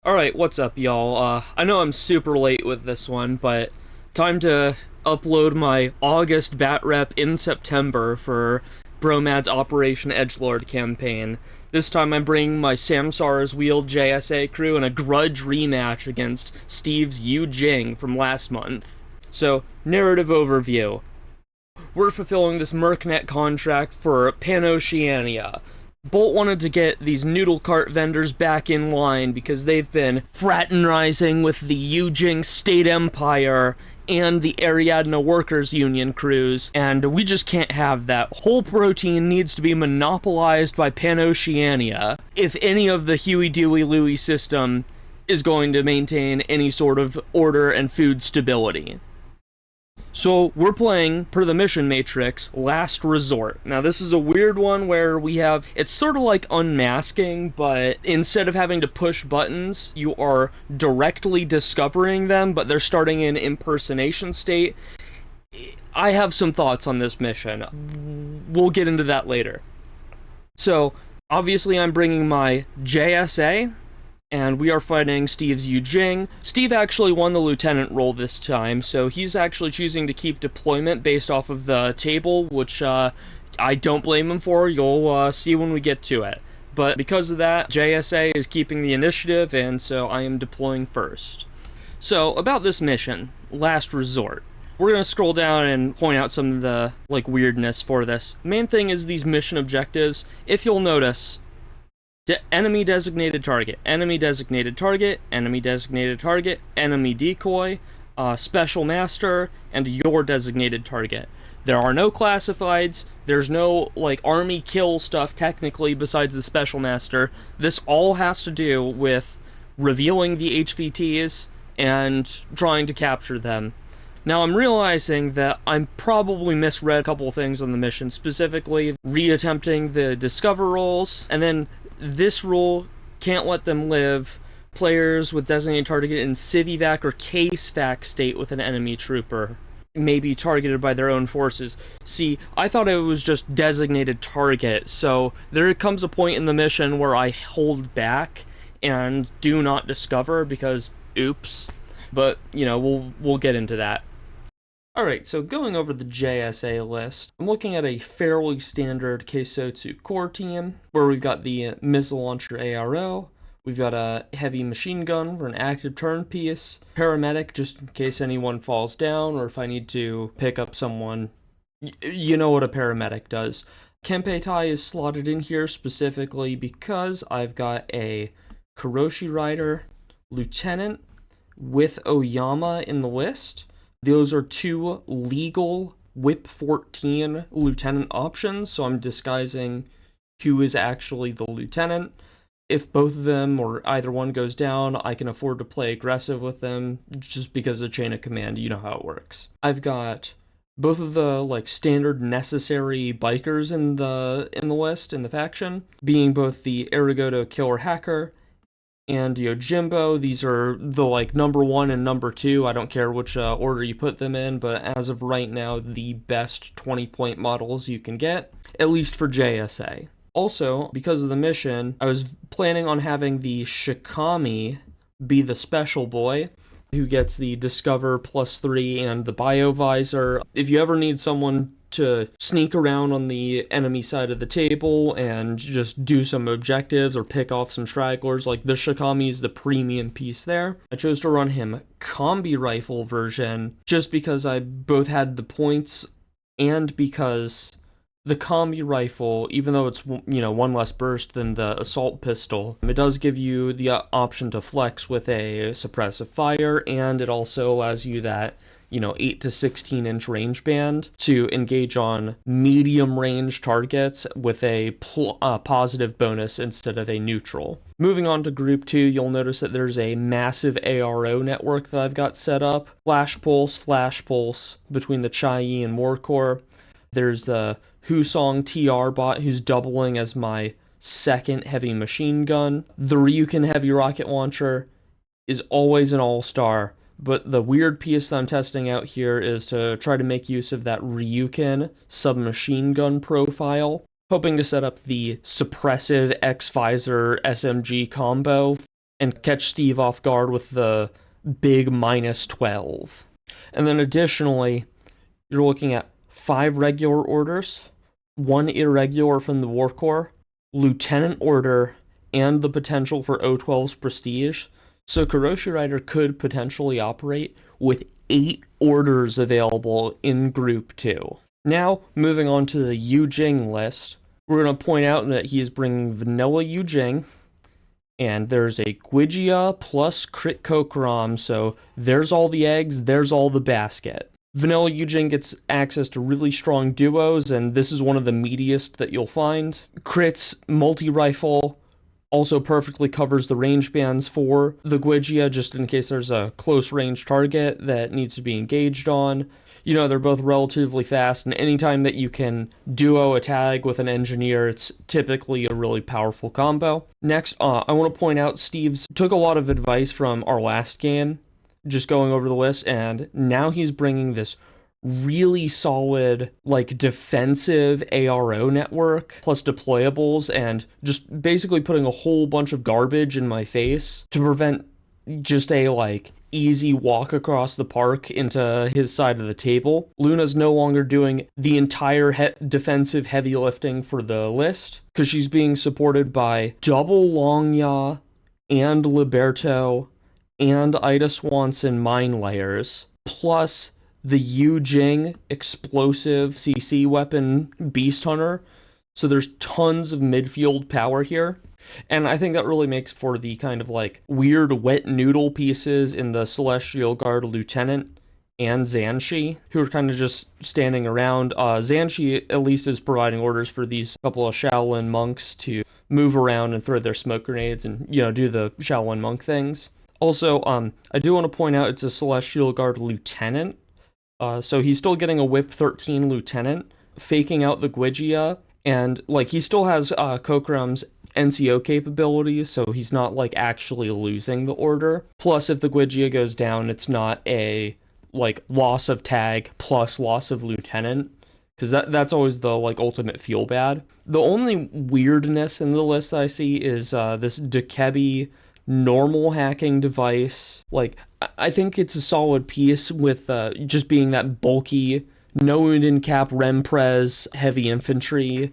Alright, what's up, y'all? I know I'm super late with this one, but time to upload my August Batrep in September for Bromad's Operation Edgelord campaign. This time I'm bringing my Samsara's Wheeled JSA crew and a Grudge rematch against Steve's Jing from last month. So, narrative overview. We're fulfilling this Mercnet contract for Pan-Oceania. Bolt wanted to get these noodle cart vendors back in line because they've been fraternizing with the Jing State Empire and the Ariadna Workers Union crews, and we just can't have that. Whole protein needs to be monopolized by Pan-Oceania if any of the Huey, Dewey, Louie system is going to maintain any sort of order and food stability. So, we're playing, per the mission matrix, Last Resort. Now, this is a weird one where we have, it's sort of like unmasking, but instead of having to push buttons, you are directly discovering them, but they're starting in impersonation state. I have some thoughts on this mission. We'll get into that later. So, obviously I'm bringing my JSA, and we are fighting Steve's Jing. Steve actually won the lieutenant role this time, so he's actually choosing to keep deployment based off of the table, which I don't blame him for. You'll see when we get to it. But because of that, JSA is keeping the initiative, and so I am deploying first. So, about this mission, Last Resort. We're going to scroll down and point out some of the, weirdness for this. Main thing is these mission objectives. If you'll notice, enemy designated target, enemy designated target, enemy designated target, enemy decoy, special master, and your designated target. There are no classifieds, there's no, army kill stuff technically besides the special master. This all has to do with revealing the HVTs and trying to capture them. Now, I'm realizing that I'm probably misread a couple things on the mission, specifically reattempting the discover roles, and then this rule can't let them live players with designated target in civ-evac or case-fac state with an enemy trooper may be targeted by their own forces. See, I thought it was just designated target, so there comes a point in the mission where I hold back and do not discover because, oops. But, we'll get into that. Alright, so going over the JSA list, I'm looking at a fairly standard Keisotsu core team, where we've got the missile launcher ARO, we've got a heavy machine gun for an active turn piece, paramedic just in case anyone falls down, or if I need to pick up someone, you know what a paramedic does. Kempeitai is slotted in here specifically because I've got a Karoshi Rider Lieutenant with Oyama in the list. Those are two legal Whip 14 lieutenant options, so I'm disguising who is actually the lieutenant. If both of them or either one goes down, I can afford to play aggressive with them just because of chain of command, you know how it works. I've got both of the standard necessary bikers in the list, in the faction, being both the Arigoto Killer Hacker and Yojimbo. These are the number 1 and number 2. I don't care which order you put them in, but as of right now, the best 20-point models you can get, at least for JSA. Also, because of the mission, I was planning on having the Shikami be the special boy, who gets the Discover +3 and the Bio Visor. If you ever need someone to sneak around on the enemy side of the table and just do some objectives or pick off some stragglers, the Shikami is the premium piece there. I chose to run him combi rifle version just because I both had the points and because the combi rifle, even though it's, one less burst than the assault pistol, it does give you the option to flex with a suppressive fire, and it also allows you that 8 to 16 inch range band to engage on medium range targets with a positive bonus instead of a neutral. Moving on to group 2, you'll notice that there's a massive ARO network that I've got set up. Flash Pulse between the Chai and Warcore. There's the Husong TR bot who's doubling as my second heavy machine gun. The Ryukin heavy rocket launcher is always an all-star. But the weird piece that I'm testing out here is to try to make use of that Ryukin submachine gun profile, hoping to set up the suppressive X-Visor SMG combo and catch Steve off guard with the big -12. And then additionally, you're looking at 5 regular orders, 1 irregular from the War Corps, Lieutenant Order, and the potential for O12's Prestige. So Kuroshi Rider could potentially operate with 8 orders available in Group 2. Now, moving on to the Yu Jing list, we're going to point out that he is bringing Vanilla Yu Jing, and there's a Gwygia plus Crit Kokram, so there's all the eggs, there's all the basket. Vanilla Yu Jing gets access to really strong duos, and this is one of the meatiest that you'll find. Crit's multi-rifle also perfectly covers the range bands for the Gwygia, just in case there's a close range target that needs to be engaged on. You know, they're both relatively fast, and anytime that you can duo a tag with an engineer, it's typically a really powerful combo. Next, I want to point out Steve's took a lot of advice from our last game, just going over the list, and now he's bringing this really solid, like, defensive ARO network, plus deployables, and just basically putting a whole bunch of garbage in my face to prevent just a, like, easy walk across the park into his side of the table. Luna's no longer doing the entire defensive heavy lifting for the list, because she's being supported by double Longya and Liberto and Ida Swanson mine layers, plus the Yu Jing explosive CC weapon Beast Hunter. So there's tons of midfield power here. And I think that really makes for the kind of like weird wet noodle pieces in the Celestial Guard Lieutenant and Zanshi, who are kind of just standing around. Zanshi at least is providing orders for these couple of Shaolin monks to move around and throw their smoke grenades and, you know, do the Shaolin monk things. Also, I do want to point out it's a Celestial Guard Lieutenant. So he's still getting a Whip 13 Lieutenant, faking out the Gwygia, and like he still has Kokram's NCO capabilities, so he's not like actually losing the order. Plus, if the Gwygia goes down, it's not a like loss of tag plus loss of lieutenant, because that's always the like ultimate feel bad. The only weirdness in the list I see is this Dekebi normal hacking device. Like, I think it's a solid piece with just being that bulky, no wound in cap Rempres heavy infantry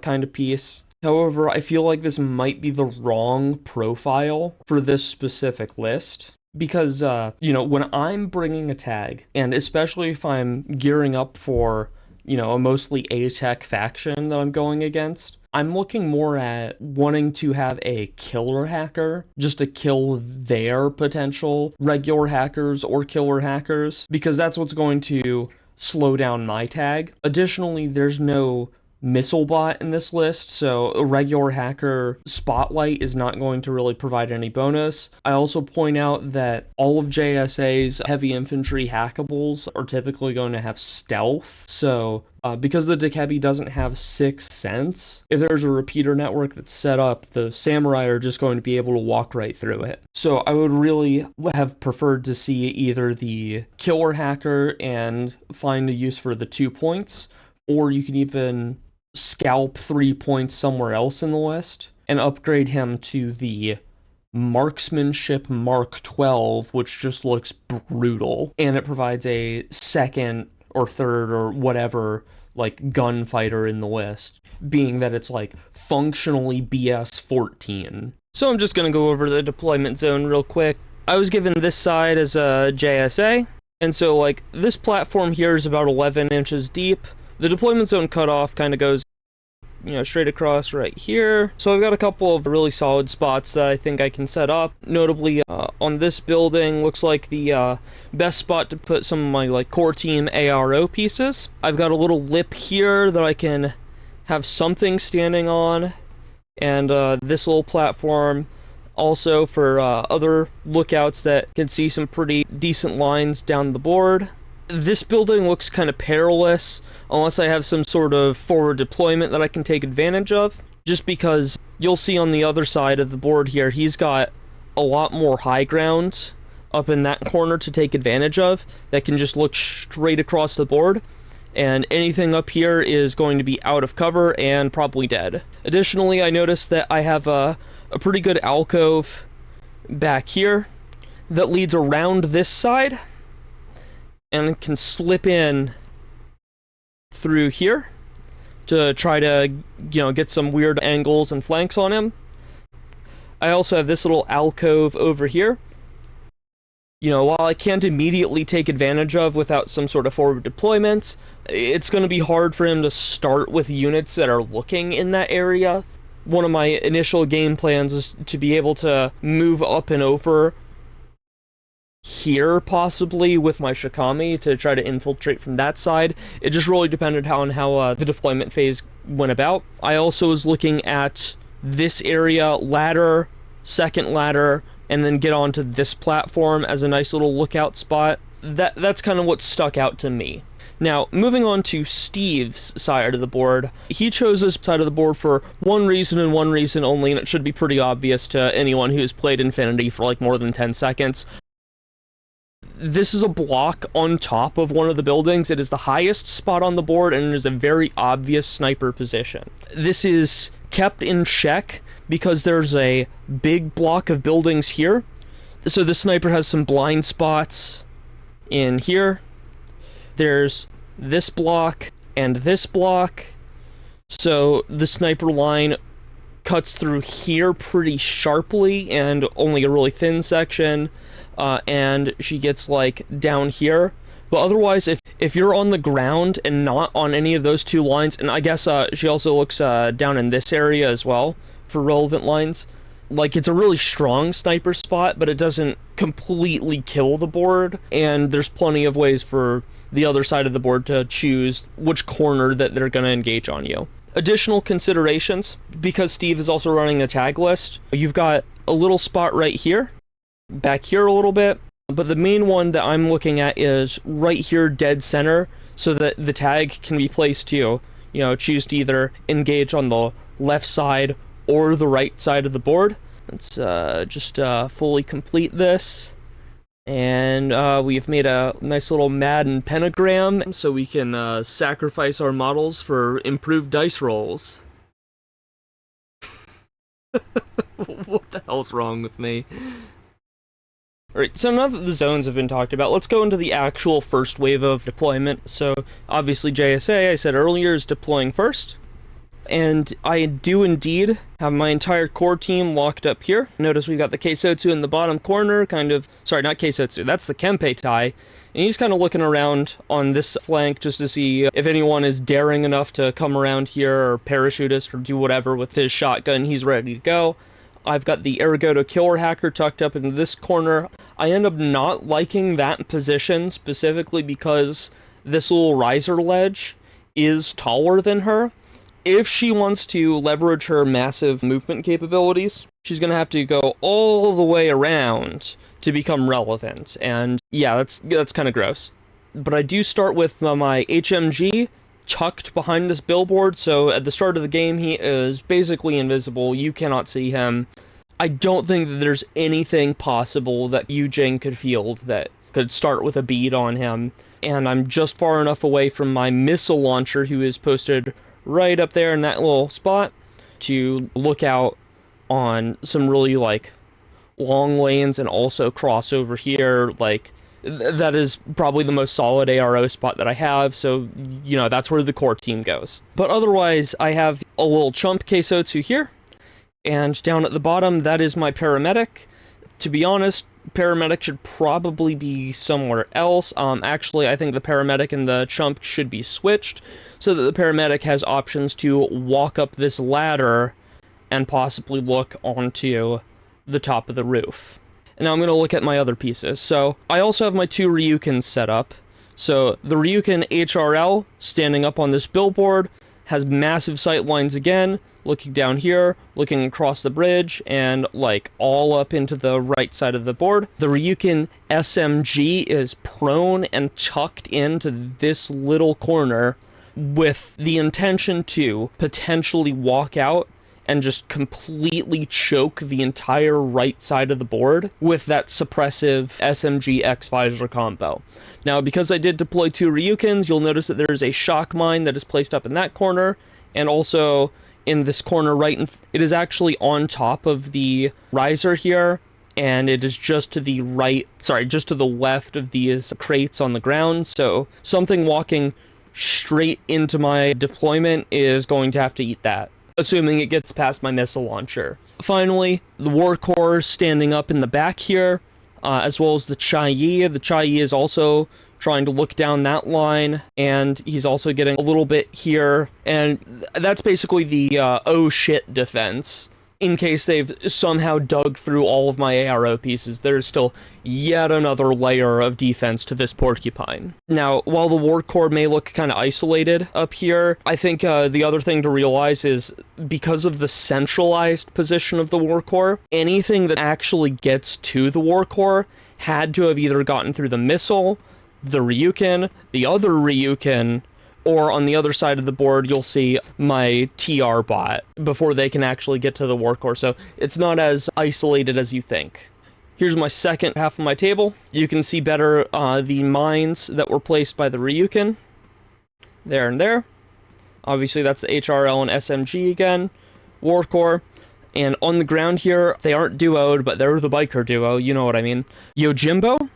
kind of piece. However, I feel like this might be the wrong profile for this specific list, because, you know, when I'm bringing a tag, and especially if I'm gearing up for, you know, a mostly A-Tech faction that I'm going against, I'm looking more at wanting to have a killer hacker, just to kill their potential regular hackers or killer hackers, because that's what's going to slow down my tag. Additionally, there's no missile bot in this list, so a regular hacker spotlight is not going to really provide any bonus. I also point out that all of JSA's heavy infantry hackables are typically going to have stealth, so because the Dekebi doesn't have Sixth Sense, if there's a repeater network that's set up, the samurai are just going to be able to walk right through it. So I would really have preferred to see either the killer hacker and find a use for the 2 points, or you can even scalp 3 points somewhere else in the list and upgrade him to the Marksmanship Mark 12, which just looks brutal, and it provides a second or third or whatever like gunfighter in the list, being that it's like functionally BS 14. So I'm just gonna go over the deployment zone real quick. I was given this side as a JSA, and so like this platform here is about 11 inches deep. The deployment zone cutoff kind of goes, you know, straight across right here. So I've got a couple of really solid spots that I think I can set up. Notably, on this building, looks like the best spot to put some of my like core team ARO pieces. I've got a little lip here that I can have something standing on, and this little platform also for other lookouts that can see some pretty decent lines down the board. This building looks kind of perilous unless I have some sort of forward deployment that I can take advantage of, just because you'll see on the other side of the board here, he's got a lot more high ground up in that corner to take advantage of that can just look straight across the board, and anything up here is going to be out of cover and probably dead. Additionally, I noticed that I have a pretty good alcove back here that leads around this side and can slip in through here to try to, get some weird angles and flanks on him. I also have this little alcove over here. While I can't immediately take advantage of without some sort of forward deployment, it's going to be hard for him to start with units that are looking in that area. One of my initial game plans is to be able to move up and over here, possibly, with my Shikami to try to infiltrate from that side. It just really depended on how the deployment phase went about. I also was looking at this area, ladder, second ladder, and then get onto this platform as a nice little lookout spot. That's kind of what stuck out to me. Now, moving on to Steve's side of the board. He chose this side of the board for one reason and one reason only, and it should be pretty obvious to anyone who's played Infinity for like more than 10 seconds. This is a block on top of one of the buildings. It is the highest spot on the board, and it is a very obvious sniper position. This is kept in check because there's a big block of buildings here. So the sniper has some blind spots in here. There's this block and this block. So the sniper line cuts through here pretty sharply and only a really thin section. And she gets like down here. But otherwise, if you're on the ground and not on any of those two lines, and I guess she also looks down in this area as well for relevant lines, like it's a really strong sniper spot, but it doesn't completely kill the board, and there's plenty of ways for the other side of the board to choose which corner that they're going to engage on you. Additional considerations, because Steve is also running a tag list, you've got a little spot right here, back here a little bit, but the main one that I'm looking at is right here dead center, so that the tag can be placed to, choose to either engage on the left side or the right side of the board. Let's just fully complete this. And we've made a nice little Madden pentagram, so we can sacrifice our models for improved dice rolls. What the hell's wrong with me? Alright, so now that the zones have been talked about, let's go into the actual first wave of deployment. So, obviously JSA, I said earlier, is deploying first. And I do indeed have my entire core team locked up here. Notice we've got the Keisotsu in the bottom corner, sorry, not Keisotsu, that's the Kempe Tai. And he's kind of looking around on this flank just to see if anyone is daring enough to come around here or parachutist or do whatever with his shotgun. He's ready to go. I've got the Ergoto Killer Hacker tucked up in this corner. I end up not liking that position specifically because this little riser ledge is taller than her. If she wants to leverage her massive movement capabilities, she's going to have to go all the way around to become relevant. And yeah, that's kind of gross. But I do start with my HMG tucked behind this billboard, so at the start of the game he is basically invisible. You cannot see him. I don't think that there's anything possible that you, Jing, could field that could start with a bead on him. And I'm just far enough away from my missile launcher, who is posted right up there in that little spot, to look out on some really long lanes and also cross over here. That is probably the most solid ARO spot that I have, so that's where the core team goes. But otherwise, I have a little chump Keisotsu here, and down at the bottom, that is my paramedic. To be honest, paramedic should probably be somewhere else. Actually, I think the paramedic and the chump should be switched, so that the paramedic has options to walk up this ladder and possibly look onto the top of the roof. And now I'm going to look at my other pieces. So I also have my two Ryukens set up. So the Ryuken HRL, standing up on this billboard, has massive sight lines again, looking down here, looking across the bridge, and all up into the right side of the board. The Ryuken SMG is prone and tucked into this little corner with the intention to potentially walk out and just completely choke the entire right side of the board with that suppressive SMG X-Visor combo. Now, because I did deploy two Ryukens, you'll notice that there's a shock mine that is placed up in that corner, and also in this corner right, it is actually on top of the riser here, and it is just to the just to the left of these crates on the ground, so something walking straight into my deployment is going to have to eat that, assuming it gets past my missile launcher. Finally, the War Core standing up in the back here, as well as the Chai. The Chai is also trying to look down that line, and he's also getting a little bit here, and that's basically the oh shit defense. In case they've somehow dug through all of my ARO pieces, there's still yet another layer of defense to this porcupine. Now, while the War Core may look kind of isolated up here, I think the other thing to realize is because of the centralized position of the War Core, anything that actually gets to the War Core had to have either gotten through the missile, the Ryukin, the other Ryukin, or on the other side of the board, you'll see my TR bot before they can actually get to the War Core, so it's not as isolated as you think. Here's my second half of my table. You can see better the mines that were placed by the Ryukin. There and there. Obviously, that's the HRL and SMG again. War Core. And on the ground here, they aren't duoed, but they're the biker duo, you know what I mean. Yojimbo.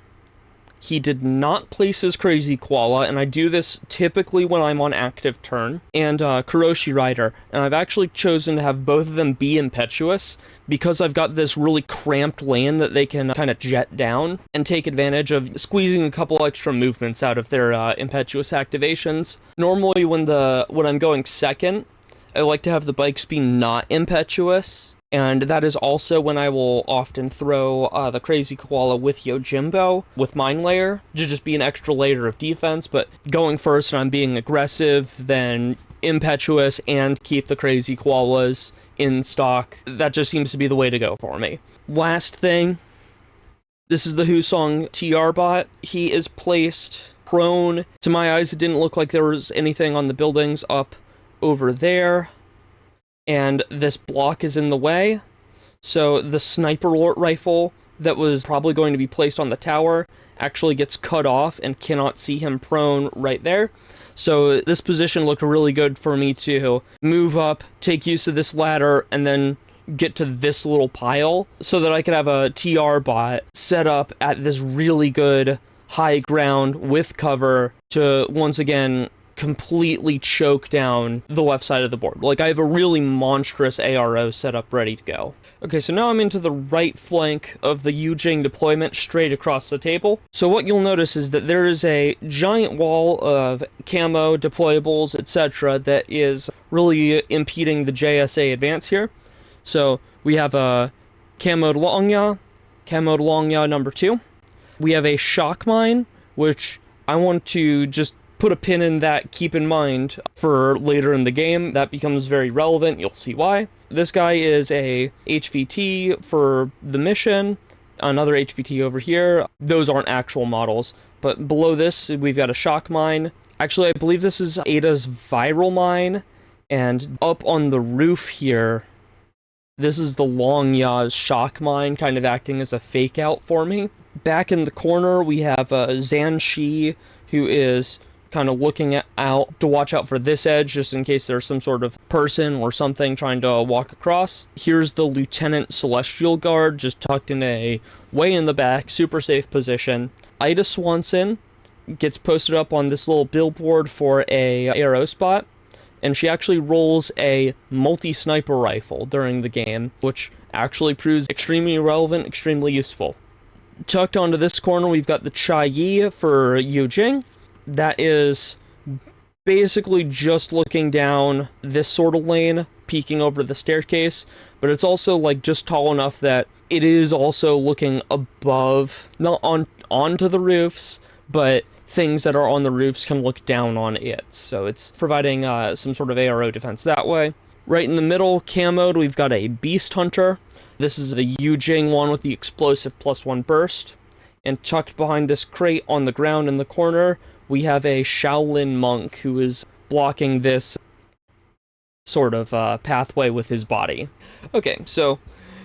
He did not place his Crazy Koala, and I do this typically when I'm on active turn, and Kuroshi Rider, and I've actually chosen to have both of them be impetuous, because I've got this really cramped lane that they can kind of jet down, and take advantage of squeezing a couple extra movements out of their impetuous activations. Normally when I'm going second, I like to have the bikes be not impetuous, and that is also when I will often throw the Crazy Koala with Yojimbo, with Mine Layer, to just be an extra layer of defense, but going first and I'm being aggressive, then impetuous, and keep the Crazy Koalas in stock. That just seems to be the way to go for me. Last thing, this is the Husong TR bot. He is placed prone. To my eyes, it didn't look like there was anything on the buildings up over there, and this block is in the way, so the sniper rifle that was probably going to be placed on the tower actually gets cut off and cannot see him prone right there. So this position looked really good for me to move up, take use of this ladder, and then get to this little pile so that I could have a TR bot set up at this really good high ground with cover to once again completely choke down the left side of the board. Like, I have a really monstrous ARO set up ready to go. Okay, so now I'm into the right flank of the Jing deployment straight across the table. So what you'll notice is that there is a giant wall of camo, deployables, etc. that is really impeding the JSA advance here. So we have a camoed Longya number 2. We have a shock mine, which I want to just put a pin in that, keep in mind for later in the game. That becomes very relevant, you'll see why. This guy is a HVT for the mission, another HVT over here. Those aren't actual models, but below this we've got a shock mine. Actually, I believe this is Ada's viral mine, and up on the roof here, this is the Longya's shock mine, kind of acting as a fake out for me. Back in the corner we have Zanshi, who is kind of looking out to watch out for this edge, just in case there's some sort of person or something trying to walk across. Here's the Lieutenant Celestial Guard, just tucked in a way in the back, super safe position. Ida Swanson gets posted up on this little billboard for a arrow spot, and she actually rolls a multi-sniper rifle during the game, which actually proves extremely relevant, extremely useful. Tucked onto this corner, we've got the Chai Yi for Jing. That is basically just looking down this sort of lane, peeking over the staircase, but it's also like just tall enough that it is also looking above, not onto the roofs, but things that are on the roofs can look down on it. So it's providing some sort of ARO defense that way. Right in the middle, camoed, we've got a Beast Hunter. This is the Jing one with the explosive +1 burst. And tucked behind this crate on the ground in the corner, we have a Shaolin monk who is blocking this sort of pathway with his body. Okay, so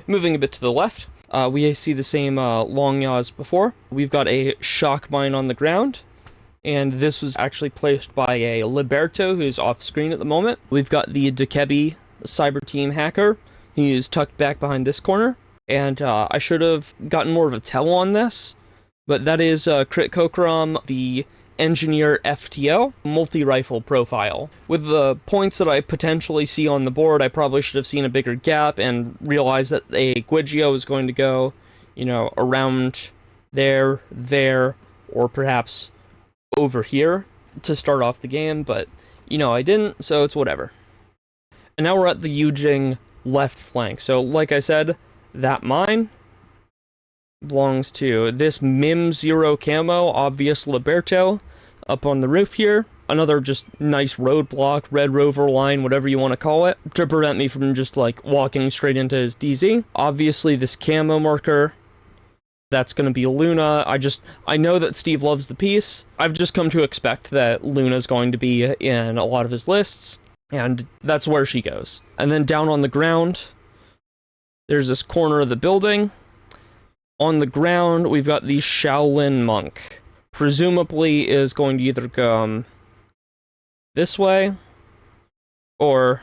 moving a bit to the left, we see the same Longya as before. We've got a shock mine on the ground, and this was actually placed by a Liberto who's off screen at the moment. We've got the Dekebi Cyber Team hacker. He is tucked back behind this corner. and I should have gotten more of a tell on this, but that is Crit Kokram, the Engineer FTO multi-rifle profile. With the points that I potentially see on the board, I probably should have seen a bigger gap and realized that a Guigio is going to go, around there, or perhaps over here to start off the game, but, I didn't, so it's whatever. And now we're at the Jing left flank. So, like I said, that mine belongs to this Mim Zero camo, obvious Liberto, up on the roof here. Another just nice roadblock, Red Rover line, whatever you want to call it, to prevent me from just, walking straight into his DZ. Obviously, this camo marker, that's going to be Luna. I know that Steve loves the piece. I've just come to expect that Luna's going to be in a lot of his lists, and that's where she goes. And then down on the ground, there's this corner of the building. On the ground, we've got the Shaolin monk. Presumably is going to either go this way or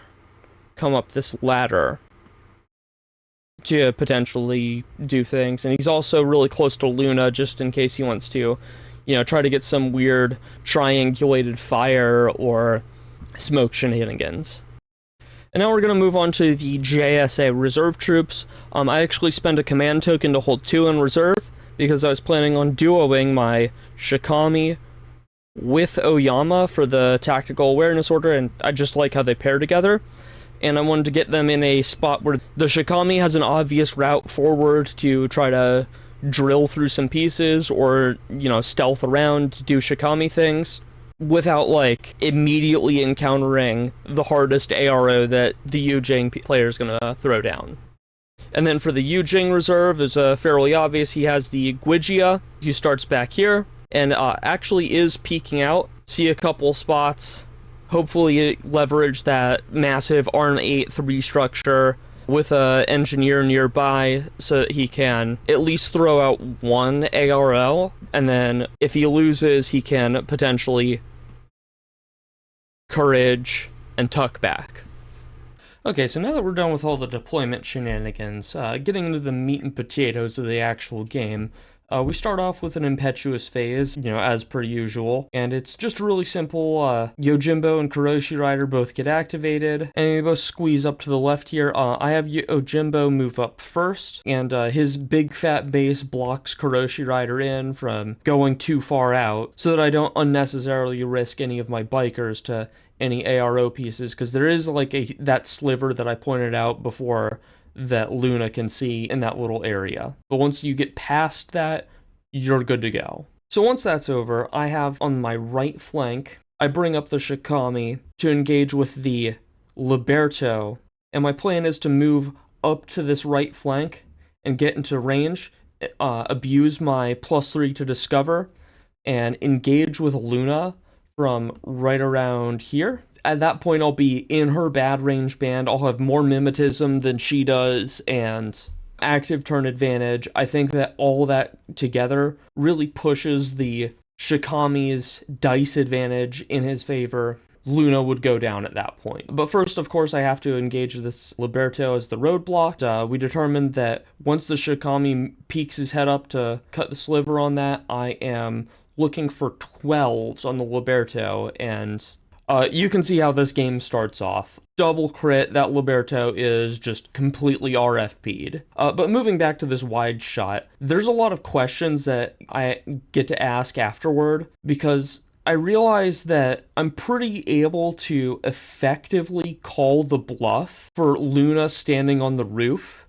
come up this ladder to potentially do things. And he's also really close to Luna just in case he wants to, try to get some weird triangulated fire or smoke shenanigans. And now we're going to move on to the JSA reserve troops. I actually spent a command token to hold 2 in reserve because I was planning on duoing my Shikami with Oyama for the tactical awareness order, and I just like how they pair together. And I wanted to get them in a spot where the Shikami has an obvious route forward to try to drill through some pieces or, stealth around to do Shikami things, without, immediately encountering the hardest ARO that the Jing player is going to throw down. And then for the Jing reserve, it's fairly obvious. He has the Guigia, who starts back here, and actually is peeking out. See a couple spots. Hopefully leverage that massive ARN-8 3 structure with an engineer nearby so that he can at least throw out one ARO, and then if he loses, he can potentially courage and tuck back. Okay, so now that we're done with all the deployment shenanigans, getting into the meat and potatoes of the actual game, we start off with an impetuous phase, as per usual, and it's just really simple. Yojimbo and Kuroshi Rider both get activated, and they both squeeze up to the left here. I have Yojimbo move up first, and his big fat base blocks Kuroshi Rider in from going too far out, so that I don't unnecessarily risk any of my bikers to any ARO pieces, because there is that sliver that I pointed out before that Luna can see in that little area. But once you get past that, you're good to go. So once that's over, I have on my right flank, I bring up the Shikami to engage with the Liberto, and my plan is to move up to this right flank and get into range, abuse my +3 to discover, and engage with Luna from right around here. At that point, I'll be in her bad range band. I'll have more mimetism than she does, and active turn advantage. I think that all that together really pushes the Shikami's dice advantage in his favor. Luna would go down at that point. But first, of course, I have to engage this Liberto as the roadblock. We determined that once the Shikami peeks his head up to cut the sliver on that, I am looking for 12s on the Liberto, and you can see how this game starts off. Double crit, that Liberto is just completely RFP'd. But moving back to this wide shot, there's a lot of questions that I get to ask afterward, because I realize that I'm pretty able to effectively call the bluff for Luna standing on the roof,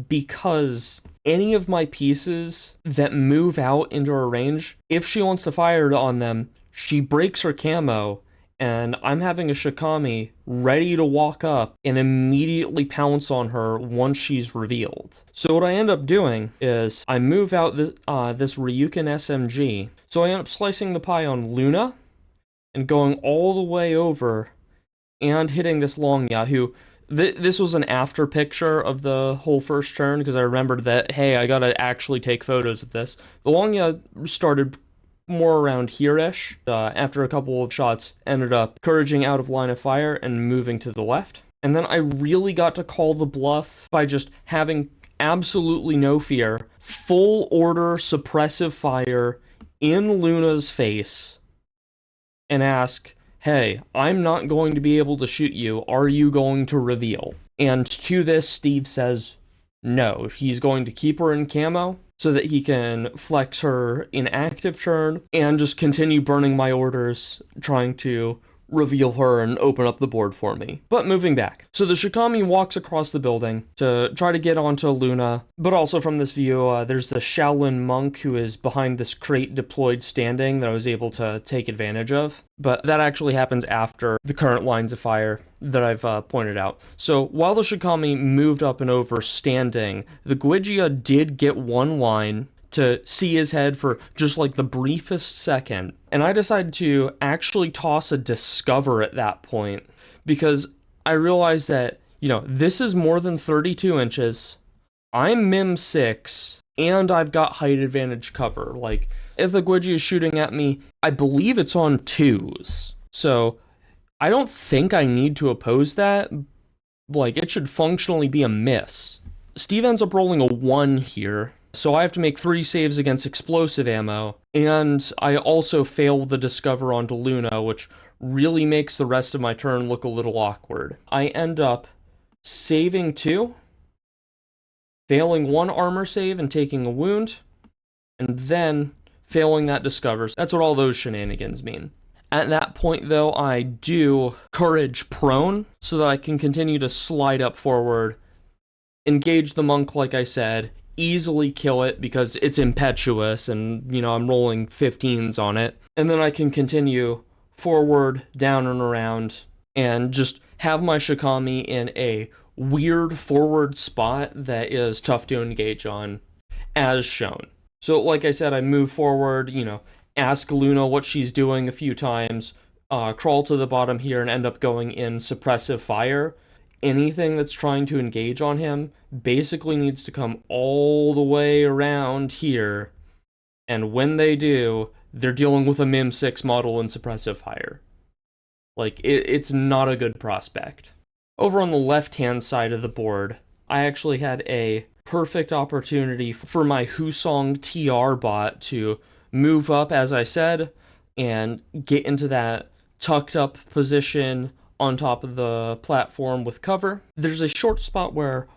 because any of my pieces that move out into her range, if she wants to fire on them, she breaks her camo, and I'm having a Shikami ready to walk up and immediately pounce on her once she's revealed. So what I end up doing is I move out this Ryukin SMG, so I end up slicing the pie on Luna and going all the way over and hitting this Longya, who this was an after picture of the whole first turn, because I remembered that, hey, I gotta actually take photos of this. The Longya started more around here-ish. After a couple of shots, ended up couraging out of line of fire and moving to the left. And then I really got to call the bluff by just having absolutely no fear, full order suppressive fire in Luna's face and ask, hey, I'm not going to be able to shoot you. Are you going to reveal? And to this, Steve says no. He's going to keep her in camo so that he can flex her in active turn and just continue burning my orders, trying to reveal her and open up the board for me. But moving back. So the Shikami walks across the building to try to get onto Luna, but also from this view, there's the Shaolin monk who is behind this crate deployed standing that I was able to take advantage of. But that actually happens after the current lines of fire that I've pointed out. So while the Shikami moved up and over standing, the Guigia did get one line to see his head for just like the briefest second. And I decided to actually toss a Discover at that point because I realized that, this is more than 32 inches. I'm Mim 6 and I've got height advantage cover. Like, if the Guigi is shooting at me, I believe it's on 2s. So I don't think I need to oppose that. Like, it should functionally be a miss. Steve ends up rolling a 1 here. So I have to make 3 saves against explosive ammo, and I also fail the Discover onto Luna, which really makes the rest of my turn look a little awkward. I end up saving 2, failing 1 armor save and taking a wound, and then failing that Discover. That's what all those shenanigans mean. At that point, though, I do Courage Prone, so that I can continue to slide up forward, engage the monk like I said, easily kill it because it's impetuous and, I'm rolling 15s on it. And then I can continue forward, down and around, and just have my Shikami in a weird forward spot that is tough to engage on, as shown. So, like I said, I move forward, ask Luna what she's doing a few times, crawl to the bottom here and end up going in suppressive fire. Anything that's trying to engage on him basically needs to come all the way around here, and when they do, they're dealing with a Mim 6 model in suppressive fire. Like, it's not a good prospect. Over on the left-hand side of the board, I actually had a perfect opportunity for my Husong TR bot to move up, as I said, and get into that tucked up position on top of the platform with cover. There's a short spot where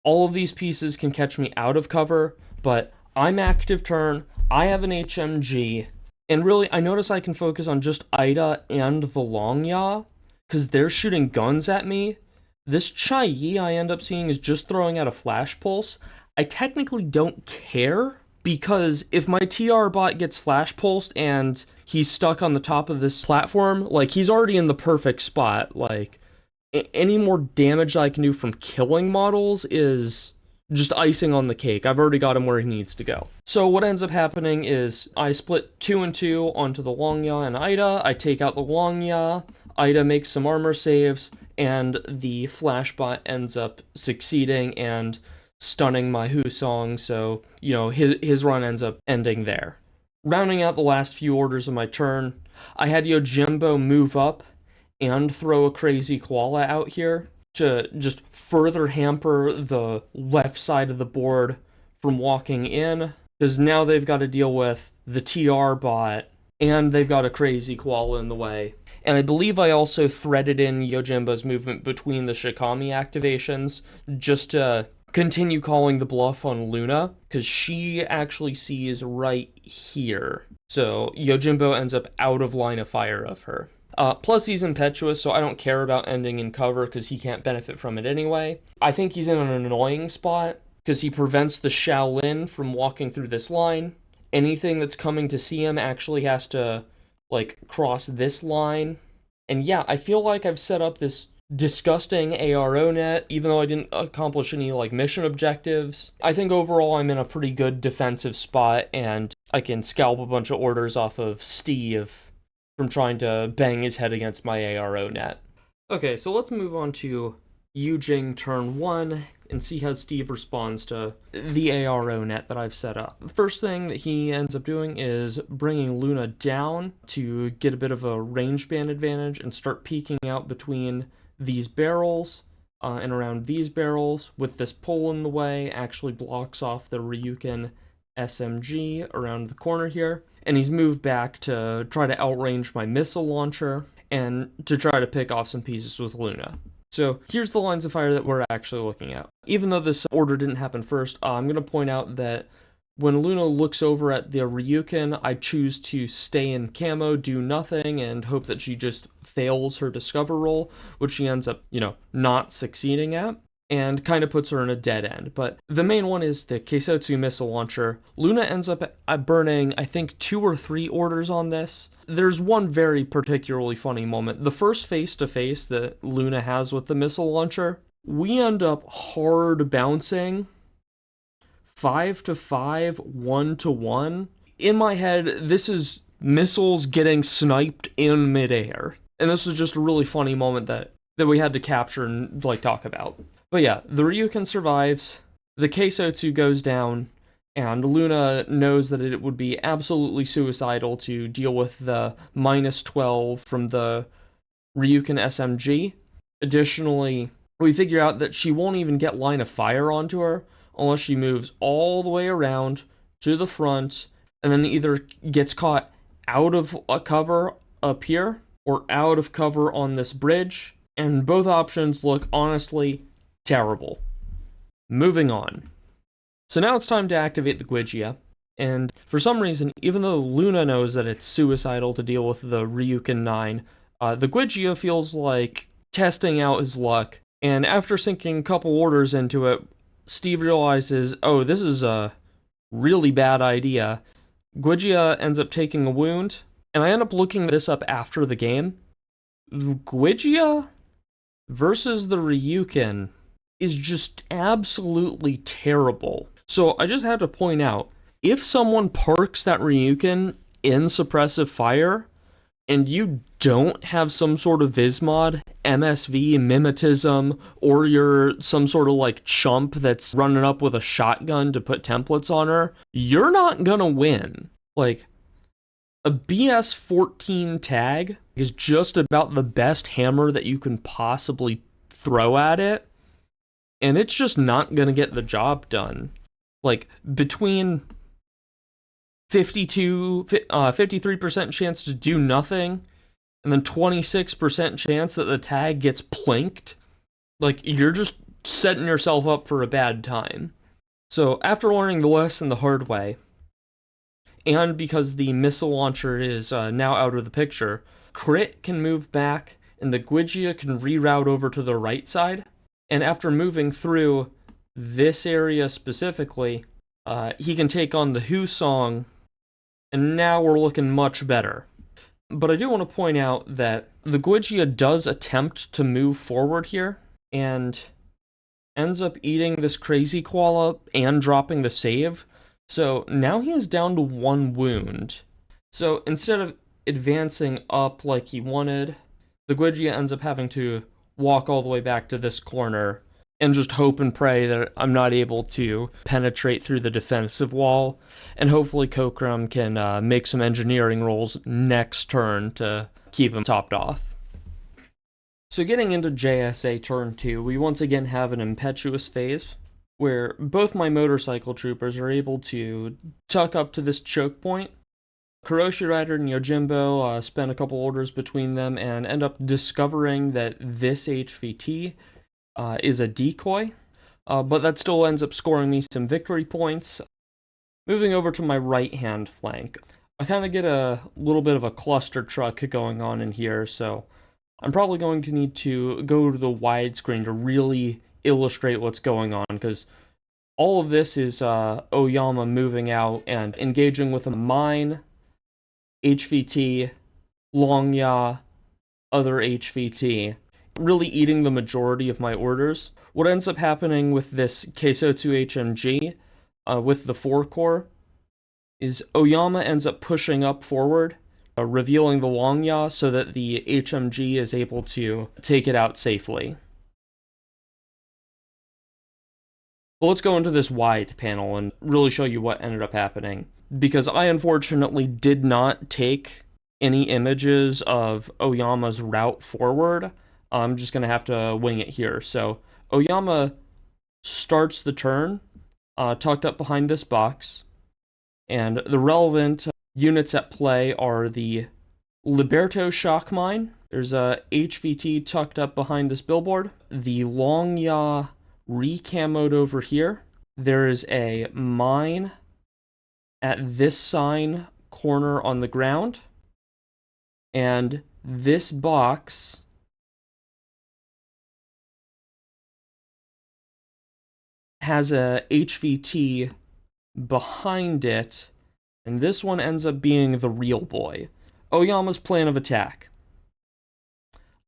all of these pieces can catch me out of cover, but I'm active turn, I have an HMG, and really I notice I can focus on just Ida and the Long Ya, because they're shooting guns at me. This Chai Yi I end up seeing is just throwing out a flash pulse. I technically don't care, because if my TR bot gets flash pulsed and he's stuck on the top of this platform, like, he's already in the perfect spot. Like, any more damage I can do from killing models is just icing on the cake. I've already got him where he needs to go. So what ends up happening is I split 2 and 2 onto the Long Ya and Ida. I take out the Long Ya. Ida makes some armor saves, and the flash bot ends up succeeding and stunning my Husong, so, his run ends up ending there. Rounding out the last few orders of my turn, I had Yojimbo move up and throw a crazy koala out here to just further hamper the left side of the board from walking in, because now they've got to deal with the TR bot, and they've got a crazy koala in the way. And I believe I also threaded in Yojimbo's movement between the Shikami activations, just to continue calling the bluff on Luna, because she actually sees right here. So Yojimbo ends up out of line of fire of her. Plus he's impetuous, so I don't care about ending in cover because he can't benefit from it anyway. I think he's in an annoying spot because he prevents the Shaolin from walking through this line. Anything that's coming to see him actually has to, cross this line. And yeah, I feel like I've set up this disgusting ARO net, even though I didn't accomplish any, mission objectives. I think overall I'm in a pretty good defensive spot, and I can scalp a bunch of orders off of Steve from trying to bang his head against my ARO net. Okay, so let's move on to Jing turn 1 and see how Steve responds to the ARO net that I've set up. The first thing that he ends up doing is bringing Luna down to get a bit of a range band advantage and start peeking out between these barrels, and around these barrels, with this pole in the way, actually blocks off the Ryukin SMG around the corner here. And he's moved back to try to outrange my missile launcher and to try to pick off some pieces with Luna. So here's the lines of fire that we're actually looking at. Even though this order didn't happen first, I'm going to point out that when Luna looks over at the Ryukin, I choose to stay in camo, do nothing, and hope that she just fails her discover roll, which she ends up, not succeeding at, and kind of puts her in a dead end. But the main one is the Keisotsu missile launcher. Luna ends up burning, I think, 2 or 3 orders on this. There's one very particularly funny moment. The first face-to-face that Luna has with the missile launcher, we end up hard bouncing 5-5, 1-1. In my head, this is missiles getting sniped in midair. And this is just a really funny moment that we had to capture and talk about. But yeah, the Ryukin survives, the Keisotsu goes down, and Luna knows that it would be absolutely suicidal to deal with the -12 from the Ryukin SMG. Additionally, we figure out that she won't even get line of fire onto her unless she moves all the way around to the front, and then either gets caught out of a cover up here, or out of cover on this bridge, and both options look honestly terrible. Moving on. So now it's time to activate the Guigia, and for some reason, even though Luna knows that it's suicidal to deal with the Ryukin 9, the Guigia feels like testing out his luck, and after sinking a couple orders into it, Steve realizes, oh, this is a really bad idea. Guigia ends up taking a wound, and I end up looking this up after the game. Guigia versus the Ryukin is just absolutely terrible. So I just have to point out, if someone parks that Ryukin in suppressive fire, and you don't have some sort of Vismod, MSV, Mimetism, or you're some sort of chump that's running up with a shotgun to put templates on her, you're not gonna win. A BS 14 tag is just about the best hammer that you can possibly throw at it, and it's just not gonna get the job done. Between 53% chance to do nothing, and then 26% chance that the tag gets plinked, you're just setting yourself up for a bad time. So after learning the lesson the hard way, and because the missile launcher is now out of the picture, Crit can move back, and the Guigia can reroute over to the right side, and after moving through this area specifically, he can take on the Who song, and now we're looking much better. But I do want to point out that the Guigia does attempt to move forward here, and ends up eating this crazy koala and dropping the save. So now he is down to 1 wound. So instead of advancing up like he wanted, the Guigia ends up having to walk all the way back to this corner and just hope and pray that I'm not able to penetrate through the defensive wall, and hopefully Kokram can make some engineering rolls next turn to keep him topped off. So getting into JSA turn 2, we once again have an impetuous phase, where both my motorcycle troopers are able to tuck up to this choke point. Kuroshi Rider and Yojimbo spend a couple orders between them and end up discovering that this HVT is a decoy, but that still ends up scoring me some victory points. Moving over to my right-hand flank, I kind of get a little bit of a cluster truck going on in here, so I'm probably going to need to go to the widescreen to really illustrate what's going on, because all of this is Oyama moving out and engaging with a mine, HVT, Longya, other HVT, really eating the majority of my orders. What ends up happening with this Keisotsu HMG, with the 4-core, is Oyama ends up pushing up forward, revealing the Longya so that the HMG is able to take it out safely. Well, let's go into this wide panel and really show you what ended up happening, because I unfortunately did not take any images of Oyama's route forward. I'm just going to have to wing it here. So Oyama starts the turn tucked up behind this box, and the relevant units at play are the Liberto Shock Mine. There's a HVT tucked up behind this billboard. The Long Ya re-camoed over here. There is a mine at this sign corner on the ground. And this box has a HVT behind it, and this one ends up being the real boy. Oyama's plan of attack.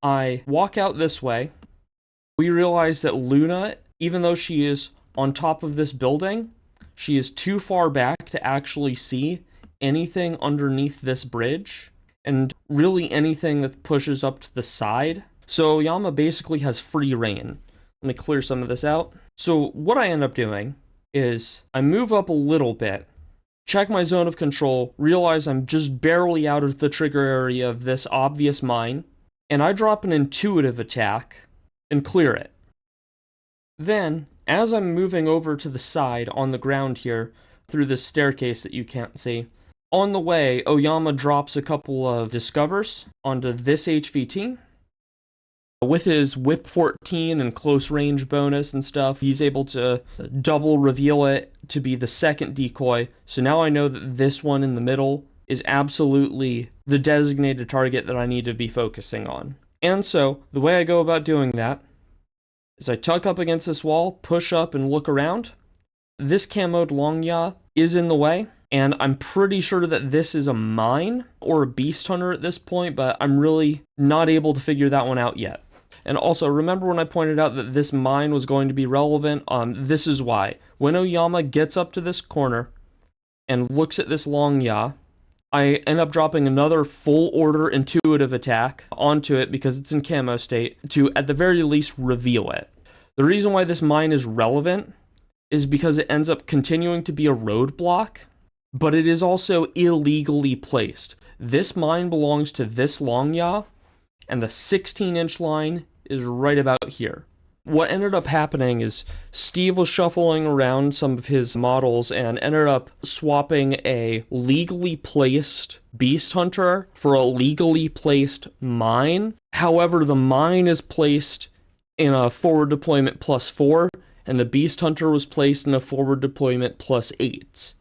I walk out this way. We realize that Luna, even though she is on top of this building, she is too far back to actually see anything underneath this bridge, and really anything that pushes up to the side. So Oyama basically has free reign. Let me clear some of this out. So what I end up doing is I move up a little bit, check my zone of control, realize I'm just barely out of the trigger area of this obvious mine, and I drop an intuitive attack and clear it. Then, as I'm moving over to the side on the ground here, through this staircase that you can't see, on the way, Oyama drops a couple of discovers onto this HVT. With his Whip 14 and close range bonus and stuff, he's able to double reveal it to be the second decoy. So now I know that this one in the middle is absolutely the designated target that I need to be focusing on. And so, the way I go about doing that is I tuck up against this wall, push up, and look around. This camoed Longya is in the way, and I'm pretty sure that this is a mine or a beast hunter at this point, but I'm really not able to figure that one out yet. And also, remember when I pointed out that this mine was going to be relevant? This is why. When Oyama gets up to this corner and looks at this Longya, I end up dropping another full order intuitive attack onto it because it's in camo state to, at the very least, reveal it. The reason why this mine is relevant is because it ends up continuing to be a roadblock, but it is also illegally placed. This mine belongs to this Longya, and the 16-inch line is right about here. What ended up happening is Steve was shuffling around some of his models and ended up swapping a legally placed Beast Hunter for a legally placed mine. However, the mine is placed in a forward deployment +4, and the Beast Hunter was placed in a forward deployment +8.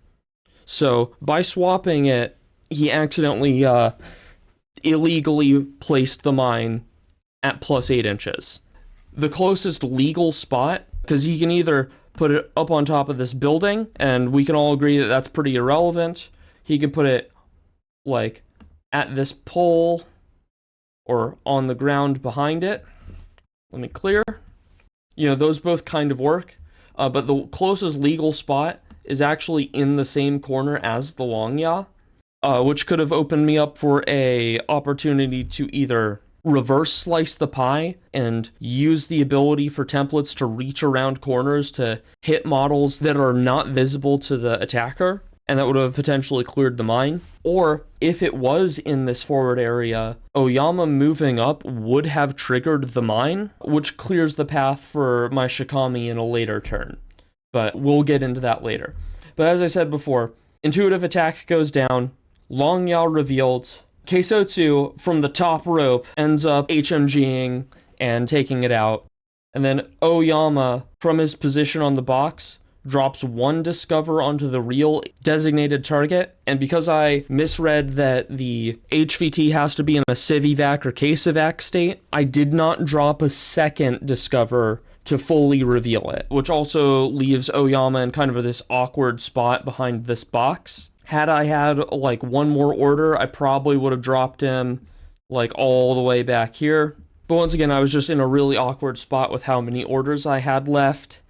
So, by swapping it, he accidentally illegally placed the mine at +8 inches. The closest legal spot, because he can either put it up on top of this building, and we can all agree that that's pretty irrelevant. He can put it, like, at this pole, or on the ground behind it. Let me clear. You know, those both kind of work, but the closest legal spot is actually in the same corner as the Longya, which could have opened me up for a opportunity to either reverse slice the pie and use the ability for templates to reach around corners to hit models that are not visible to the attacker, and that would have potentially cleared the mine. Or, if it was in this forward area, Oyama moving up would have triggered the mine, which clears the path for my Shikami in a later turn. But we'll get into that later. But as I said before, intuitive attack goes down, Longya revealed, Keisotsu, from the top rope, ends up HMGing and taking it out. And then Oyama, from his position on the box, drops one discover onto the real designated target. And because I misread that the HVT has to be in a civ-evac or case-evac state, I did not drop a second discover to fully reveal it, which also leaves Oyama in kind of this awkward spot behind this box. Had I had, like, one more order, I probably would have dropped him, like, all the way back here. But once again, I was just in a really awkward spot with how many orders I had left,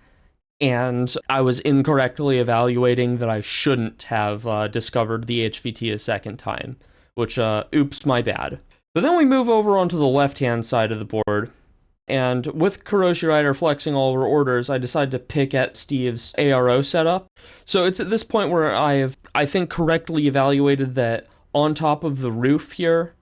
and I was incorrectly evaluating that I shouldn't have discovered the HVT a second time, which, oops, my bad. But then we move over onto the left-hand side of the board, and with Kuroshi Rider flexing all of her orders, I decided to pick at Steve's ARO setup. So it's at this point where I think, correctly evaluated that on top of the roof here,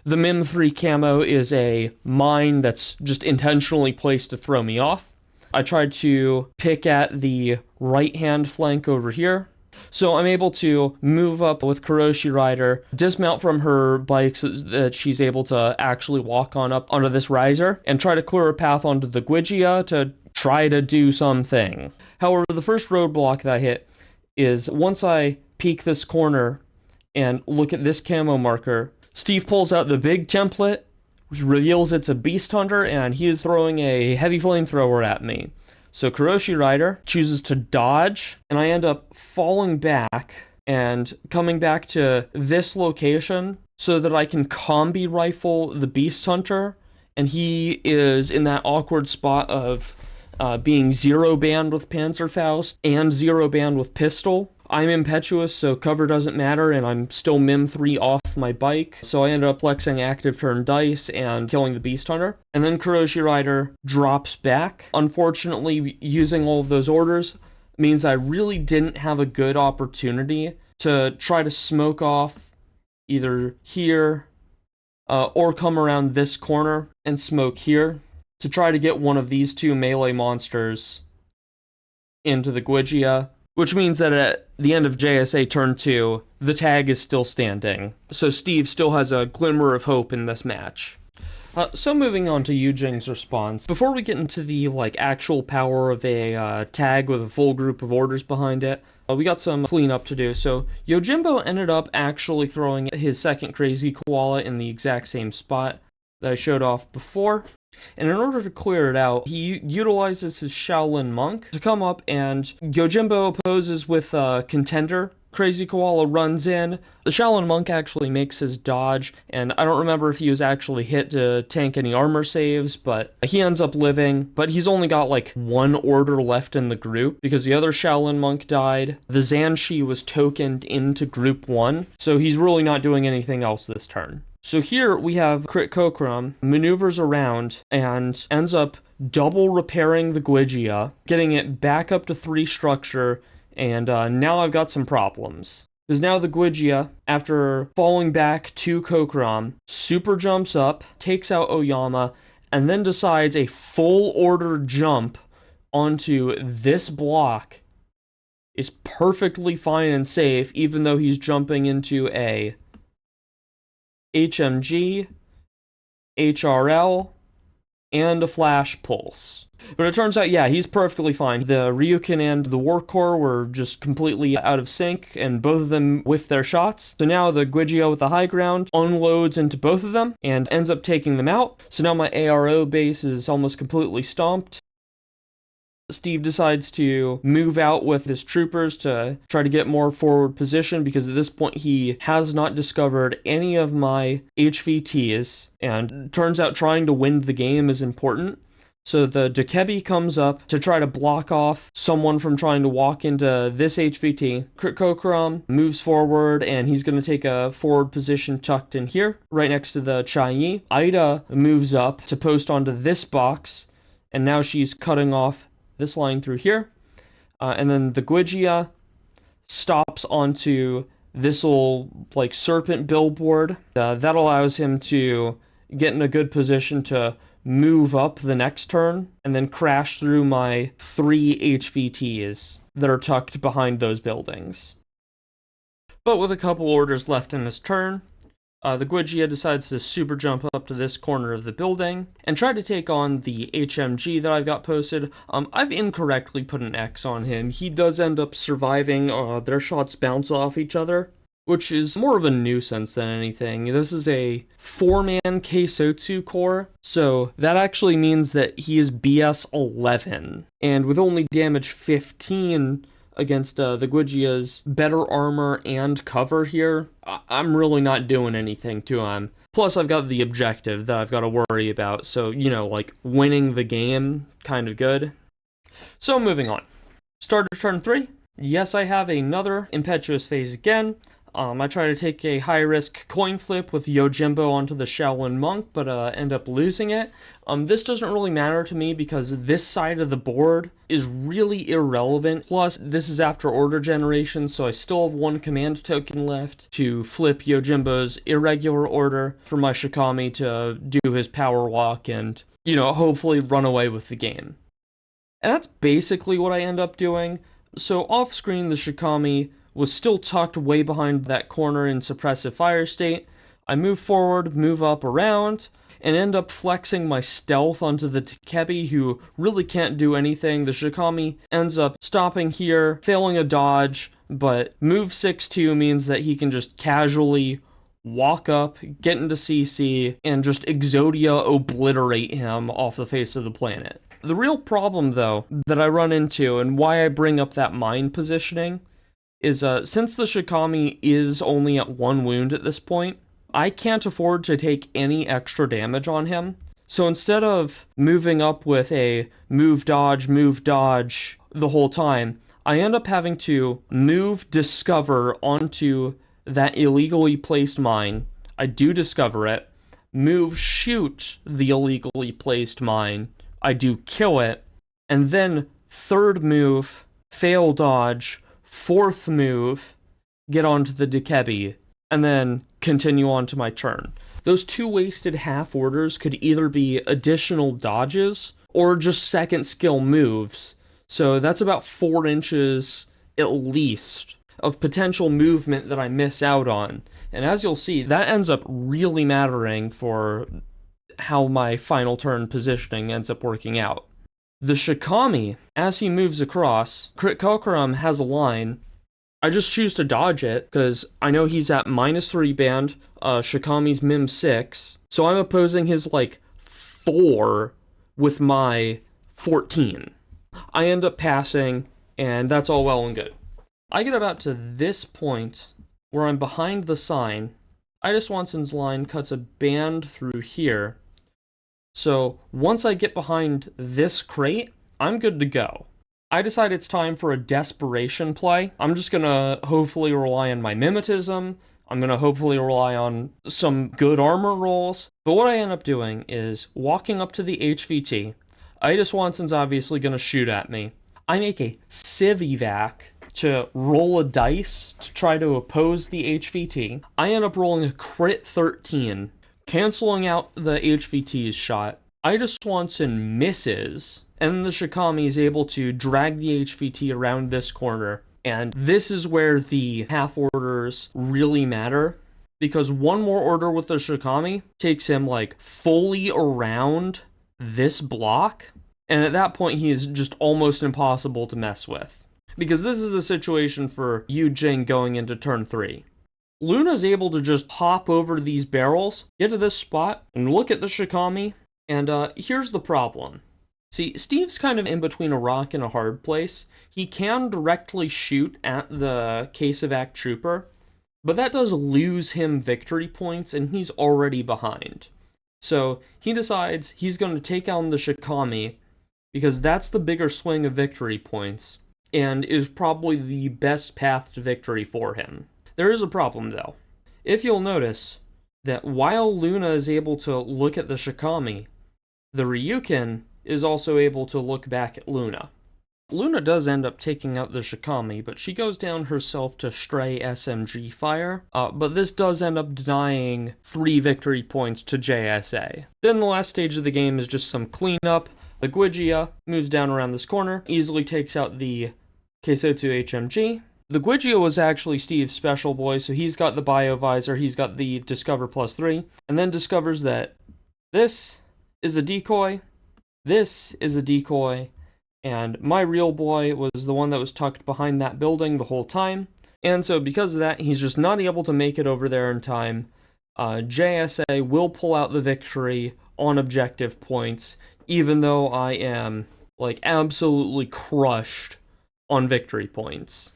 The Mim 3 camo is a mine that's just intentionally placed to throw me off. I tried to pick at the right-hand flank over here. So I'm able to move up with Kuroshi Rider, dismount from her bike so that she's able to actually walk on up onto this riser, and try to clear a path onto the Gwygia to try to do something. However, the first roadblock that I hit is once I peek this corner and look at this camo marker, Steve pulls out the big template, which reveals it's a Beast Hunter, and he is throwing a heavy flamethrower at me. So Kuroshi Rider chooses to dodge, and I end up falling back and coming back to this location so that I can combi rifle the Beast Hunter, and he is in that awkward spot of being zero band with Panzerfaust and zero band with pistol. I'm impetuous, so cover doesn't matter, and I'm still Mim 3 off my bike, so I ended up flexing active turn dice and killing the Beast Hunter. And then Kuroshi Rider drops back. Unfortunately, using all of those orders means I really didn't have a good opportunity to try to smoke off either here or come around this corner and smoke here to try to get one of these two melee monsters into the Gwygia, which means that at the end of JSA turn 2, the tag is still standing. So Steve still has a glimmer of hope in this match. So moving on to Jing's response. Before we get into the actual power of a tag with a full group of orders behind it, we got some cleanup to do. So Yojimbo ended up actually throwing his second Crazy Koala in the exact same spot that I showed off before. And in order to clear it out, he utilizes his Shaolin Monk to come up, and Yojimbo opposes with a Contender. Crazy Koala runs in. The Shaolin Monk actually makes his dodge, and I don't remember if he was actually hit to tank any armor saves, but he ends up living. But he's only got one order left in the group because the other Shaolin Monk died. The Zanshi was tokened into group 1, so he's really not doing anything else this turn. So here we have Crit Kokram maneuvers around and ends up double repairing the Gwygia, getting it back up to 3 structure, and now I've got some problems. Because now the Gwygia, after falling back to Kokram, super jumps up, takes out Oyama, and then decides a full order jump onto this block is perfectly fine and safe, even though he's jumping into a HMG, HRL, and a Flash Pulse. But it turns out, yeah, he's perfectly fine. The Ryukin and the War Core were just completely out of sync, and both of them whiffed their shots. So now the Gwygia with the high ground unloads into both of them and ends up taking them out. So now my ARO base is almost completely stomped. Steve decides to move out with his troopers to try to get more forward position because at this point he has not discovered any of my HVTs, and turns out trying to win the game is important. So the Dokebi comes up to try to block off someone from trying to walk into this HVT. Crit Kokram moves forward, and he's going to take a forward position tucked in here, right next to the Chai. Ida moves up to post onto this box, and now she's cutting off this line through here. And then the Gwygia stops onto this little serpent billboard. That allows him to get in a good position to move up the next turn and then crash through my 3 HVTs that are tucked behind those buildings. But with a couple orders left in his turn, the Gwygia decides to super jump up to this corner of the building and try to take on the HMG that I've got posted. I've incorrectly put an X on him. He does end up surviving. Their shots bounce off each other, which is more of a nuisance than anything. This is a 4-man Keisotsu core, so that actually means that he is BS 11. And with only damage 15 against the Gwygia's better armor and cover here, I'm really not doing anything to him. Plus, I've got the objective that I've got to worry about, so, winning the game, kind of good. So, moving on. Starter turn 3. Yes, I have another impetuous phase again. I try to take a high-risk coin flip with Yojimbo onto the Shaolin Monk, but end up losing it. This doesn't really matter to me because this side of the board is really irrelevant. Plus, this is after order generation, so I still have one command token left to flip Yojimbo's irregular order for my Shikami to do his power walk and, hopefully run away with the game. And that's basically what I end up doing. So off-screen, the Shikami was still tucked way behind that corner in suppressive fire state. I move forward, move up around, and end up flexing my stealth onto the Takebi, who really can't do anything. The Shikami ends up stopping here, failing a dodge, but move 6-2 means that he can just casually walk up, get into CC, and just Exodia obliterate him off the face of the planet. The real problem, though, that I run into, and why I bring up that mine positioning, is since the Shikami is only at 1 wound at this point, I can't afford to take any extra damage on him. So instead of moving up with a move dodge the whole time, I end up having to move discover onto that illegally placed mine. I do discover it. Move shoot the illegally placed mine. I do kill it. And then third move, fail dodge, fourth move, get onto the Takebi, and then continue on to my turn. Those 2 wasted half orders could either be additional dodges or just second skill moves. So that's about 4 inches at least of potential movement that I miss out on. And as you'll see, that ends up really mattering for how my final turn positioning ends up working out. The Shikami, as he moves across, Crit Kokuram has a line. I just choose to dodge it, because I know he's at -3 band, Shikami's Mim 6, so I'm opposing his, 4 with my 14. I end up passing, and that's all well and good. I get about to this point, where I'm behind the sign. Ida Swanson's line cuts a band through here. So once I get behind this crate, I'm good to go. I decide it's time for a desperation play. I'm just gonna hopefully rely on my mimetism. I'm gonna hopefully rely on some good armor rolls. But what I end up doing is walking up to the HVT. Ida Swanson's obviously gonna shoot at me. I make a Civ evac to roll a dice to try to oppose the HVT. I end up rolling a crit 13. Canceling out the HVT's shot, Ida Swanson misses, and the Shikami is able to drag the HVT around this corner. And this is where the half orders really matter, because one more order with the Shikami takes him fully around this block, and at that point he is just almost impossible to mess with. Because this is a situation for Yu Jing going into turn 3. Luna's able to just hop over these barrels, get to this spot, and look at the Shikami, and here's the problem. See, Steve's kind of in between a rock and a hard place. He can directly shoot at the Casevac Trooper, but that does lose him victory points, and he's already behind. So he decides he's going to take on the Shikami, because that's the bigger swing of victory points, and is probably the best path to victory for him. There is a problem, though. If you'll notice that while Luna is able to look at the Shikami, the Ryukin is also able to look back at Luna. Luna does end up taking out the Shikami, but she goes down herself to stray SMG fire, but this does end up denying 3 victory points to JSA. Then the last stage of the game is just some cleanup. The Guigia moves down around this corner, easily takes out the Keisotsu HMG. The Guigia was actually Steve's special boy, so he's got the bio visor, he's got the Discover +3, and then discovers that this is a decoy, this is a decoy, and my real boy was the one that was tucked behind that building the whole time, and so because of that, he's just not able to make it over there in time. JSA will pull out the victory on objective points, even though I am, absolutely crushed on victory points.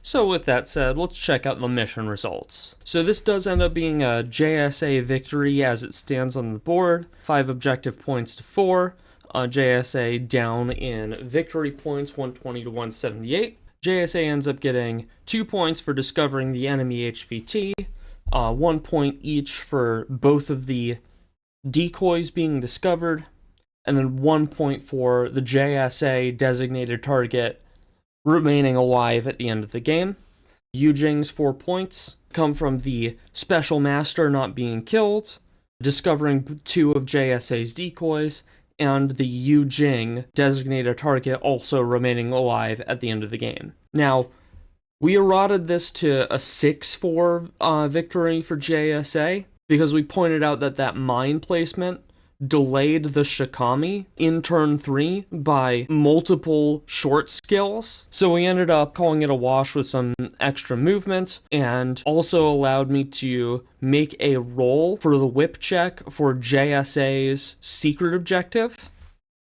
So with that said, let's check out the mission results. So this does end up being a JSA victory as it stands on the board. 5 objective points to 4. JSA down in victory points, 120 to 178. JSA ends up getting 2 points for discovering the enemy HVT, 1 point each for both of the decoys being discovered, and then 1 point for the JSA designated target remaining alive at the end of the game. Jing's 4 points come from the Special Master not being killed, discovering 2 of JSA's decoys, and the Jing designated target also remaining alive at the end of the game. Now, we eroded this to a 6-4 victory for JSA because we pointed out that mine placement delayed the Shikami in turn 3 by multiple short skills. So we ended up calling it a wash with some extra movement, and also allowed me to make a roll for the whip check for JSA's secret objective,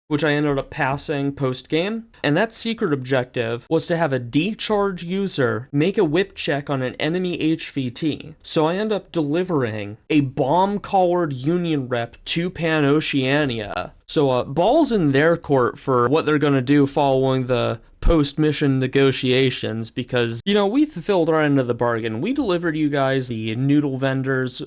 which I ended up passing post-game. And that secret objective was to have a D-charge user make a whip check on an enemy HVT. So I end up delivering a bomb-collared Union rep to Pan-Oceania. So ball's in their court for what they're gonna do following the post-mission negotiations, because, we fulfilled our end of the bargain. We delivered you guys the noodle vendors.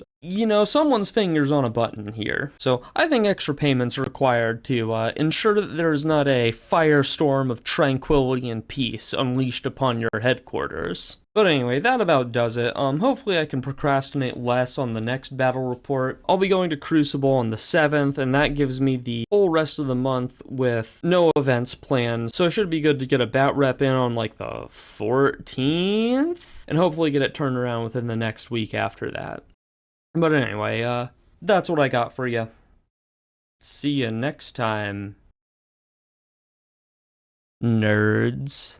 Someone's finger's on a button here. So I think extra payments are required to ensure that there's not a firestorm of tranquility and peace unleashed upon your headquarters. But anyway, that about does it. Hopefully I can procrastinate less on the next battle report. I'll be going to Crucible on the 7th, and that gives me the whole rest of the month with no events planned. So it should be good to get a bat rep in on like the 14th, and hopefully get it turned around within the next week after that. But anyway, that's what I got for you. See you next time, nerds.